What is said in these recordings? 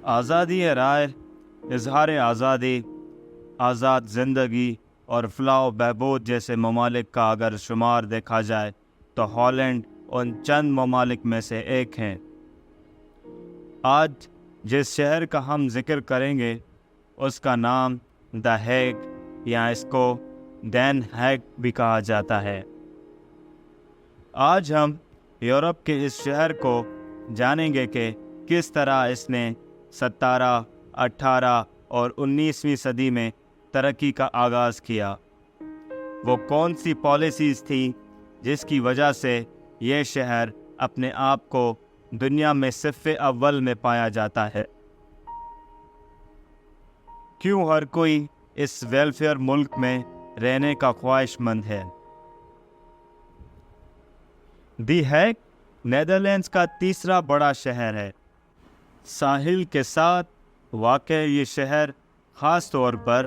آزادی رائے، اظہار آزادی، آزاد زندگی اور فلاح و بہبود جیسے ممالک کا اگر شمار دیکھا جائے تو ہالینڈ ان چند ممالک میں سے ایک ہیں۔ آج جس شہر کا ہم ذکر کریں گے اس کا نام دا ہیگ یا اس کو دین ہیگ بھی کہا جاتا ہے۔ آج ہم یورپ کے اس شہر کو جانیں گے کہ کس طرح اس نے 17، 18 اور 19ویں صدی میں ترقی کا آغاز کیا۔ وہ کون سی پالیسیز تھیں جس کی وجہ سے یہ شہر اپنے آپ کو دنیا میں صف اول میں پایا جاتا ہے؟ کیوں ہر کوئی اس ویلفیئر ملک میں رہنے کا خواہش مند ہے؟ دی ہیگ نیدرلینڈز کا تیسرا بڑا شہر ہے۔ ساحل کے ساتھ واقع یہ شہر خاص طور پر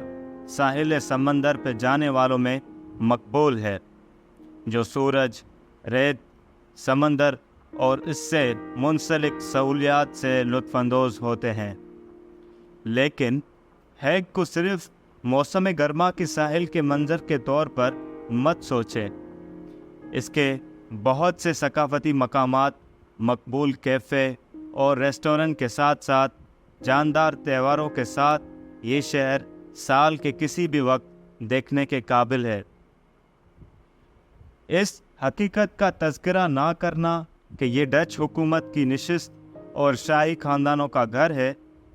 ساحل سمندر پہ جانے والوں میں مقبول ہے، جو سورج، ریت، سمندر اور اس سے منسلک سہولیات سے لطف اندوز ہوتے ہیں۔ لیکن ہیگ کو صرف موسم گرما کے ساحل کے منظر کے طور پر مت سوچیں۔ اس کے بہت سے ثقافتی مقامات، مقبول کیفے اور ریسٹورنٹ کے ساتھ ساتھ جاندار تہواروں کے ساتھ یہ شہر سال کے کسی بھی وقت دیکھنے کے قابل ہے۔ اس حقیقت کا تذکرہ نہ کرنا کہ یہ ڈچ حکومت کی نشست اور شاہی خاندانوں کا گھر ہے،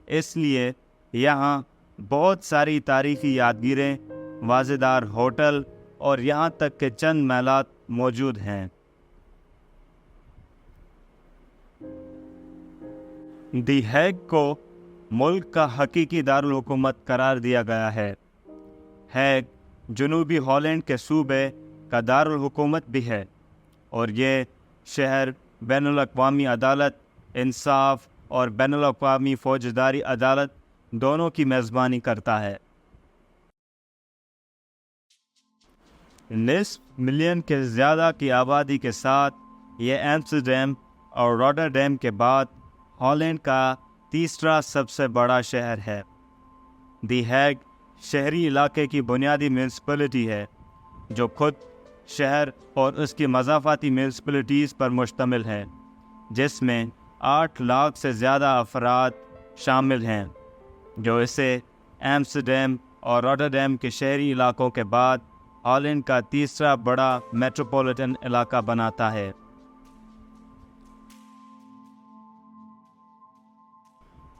اس لیے یہاں بہت ساری تاریخی یادگیریں، واضح ہوٹل اور یہاں تک کہ چند محلات موجود ہیں۔ دی ہیگ کو ملک کا حقیقی دارالحکومت قرار دیا گیا ہے۔ ہیگ جنوبی ہالینڈ کے صوبے کا دارالحکومت بھی ہے اور یہ شہر بین الاقوامی عدالت، انصاف اور بین الاقوامی فوجداری عدالت دونوں کی میزبانی کرتا ہے۔ نصف ملین کے زیادہ کی آبادی کے ساتھ یہ ایمسٹرڈیم اور روٹرڈیم کے بعد ہالینڈ کا تیسرا سب سے بڑا شہر ہے۔ دی ہیگ شہری علاقے کی بنیادی میونسپلٹی ہے جو خود شہر اور اس کی مضافاتی میونسپلٹیز پر مشتمل ہے، جس میں 8 لاکھ سے زیادہ افراد شامل ہیں، جو اسے ایمسٹرڈیم اور روٹرڈیم کے شہری علاقوں کے بعد ہالینڈ کا تیسرا بڑا میٹروپولیٹن علاقہ بناتا ہے۔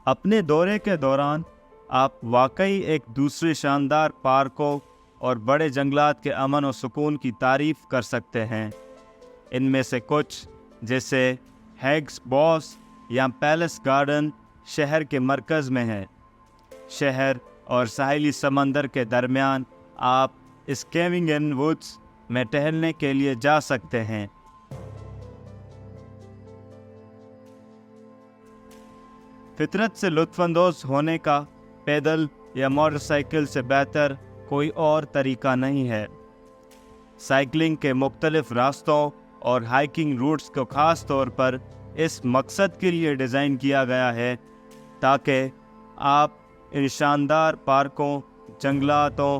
اپنے دورے کے دوران آپ واقعی ایک دوسرے شاندار پارکوں اور بڑے جنگلات کے امن و سکون کی تعریف کر سکتے ہیں۔ ان میں سے کچھ جیسے ہیگس باس یا پیلس گارڈن شہر کے مرکز میں ہے۔ شہر اور ساحلی سمندر کے درمیان آپ اسکیونگن ووڈز میں ٹہلنے کے لیے جا سکتے ہیں۔ فطرت سے لطف اندوز ہونے کا پیدل یا موٹر سائیکل سے بہتر کوئی اور طریقہ نہیں ہے۔ سائیکلنگ کے مختلف راستوں اور ہائیکنگ روٹس کو خاص طور پر اس مقصد کے لیے ڈیزائن کیا گیا ہے تاکہ آپ ان شاندار پارکوں، جنگلاتوں،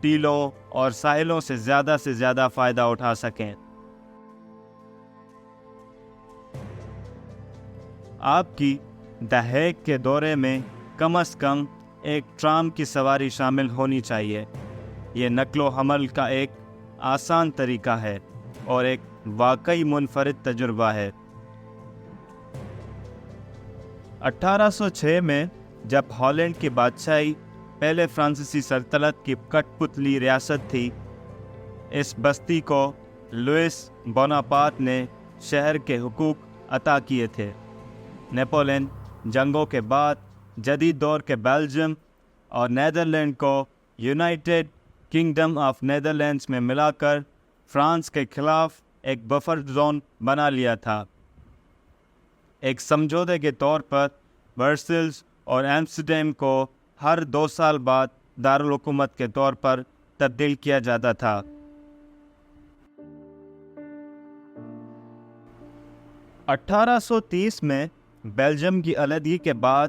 ٹیلوں اور ساحلوں سے زیادہ فائدہ اٹھا سکیں۔ آپ کی دی ہیگ کے دورے میں کم از کم ایک ٹرام کی سواری شامل ہونی چاہیے۔ یہ نقل و حمل کا ایک آسان طریقہ ہے اور ایک واقعی منفرد تجربہ ہے۔ 1806 میں جب ہالینڈ کی بادشاہی پہلے فرانسیسی سلطنت کی کٹ پتلی ریاست تھی، اس بستی کو لوئس بوناپارٹ نے شہر کے حقوق عطا کیے تھے۔ نیپولین جنگوں کے بعد جدید دور کے بیلجیم اور نیدرلینڈ کو یونائٹڈ کنگڈم آف نیدرلینڈز میں ملا کر فرانس کے خلاف ایک بفر زون بنا لیا تھا۔ ایک سمجھوتے کے طور پر برسلز اور ایمسٹرڈیم کو ہر 2 سال بعد دارالحکومت کے طور پر تبدیل کیا جاتا تھا۔ 1830 میں بیلجیم کی علیحدگی کے بعد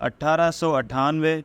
1898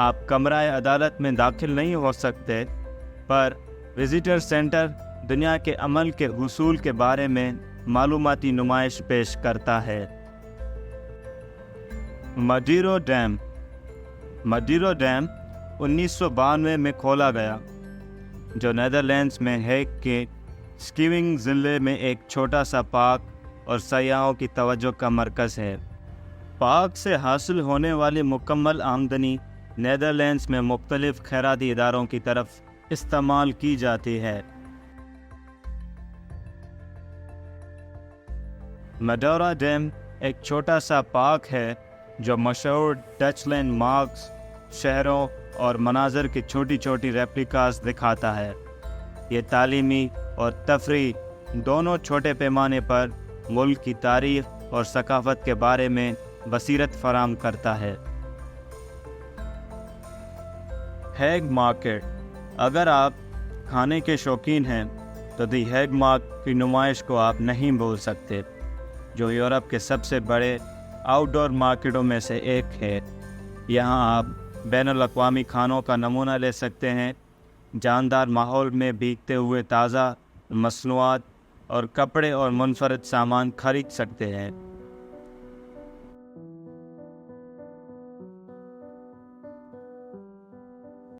آپ کمرہ عدالت میں داخل نہیں ہو سکتے، پر وزٹر سینٹر دنیا کے عمل کے حصول کے بارے میں معلوماتی نمائش پیش کرتا ہے۔ مڈیرو ڈیم 1992 میں کھولا گیا، جو نیدرلینڈز میں ہیگ کے اسکیونگ ضلع میں ایک چھوٹا سا پارک اور سیاحوں کی توجہ کا مرکز ہے۔ پارک سے حاصل ہونے والی مکمل آمدنی نیدرلینڈز میں مختلف خیراتی اداروں کی طرف استعمال کی جاتی ہے۔ مڈورا ڈیم ایک چھوٹا سا پارک ہے جو مشہور ڈچ لینڈ مارکس، شہروں اور مناظر کی چھوٹی چھوٹی ریپلیکاز دکھاتا ہے۔ یہ تعلیمی اور تفریح دونوں چھوٹے پیمانے پر ملک کی تاریخ اور ثقافت کے بارے میں بصیرت فراہم کرتا ہے۔ ہیگ مارکیٹ، اگر آپ کھانے کے شوقین ہیں تو دی ہیگ مارکیٹ کی نمائش کو آپ نہیں بھول سکتے، جو یورپ کے سب سے بڑے آؤٹ ڈور مارکیٹوں میں سے ایک ہے۔ یہاں آپ بین الاقوامی کھانوں کا نمونہ لے سکتے ہیں، جاندار ماحول میں بکتے ہوئے تازہ مصنوعات اور کپڑے اور منفرد سامان خرید سکتے ہیں۔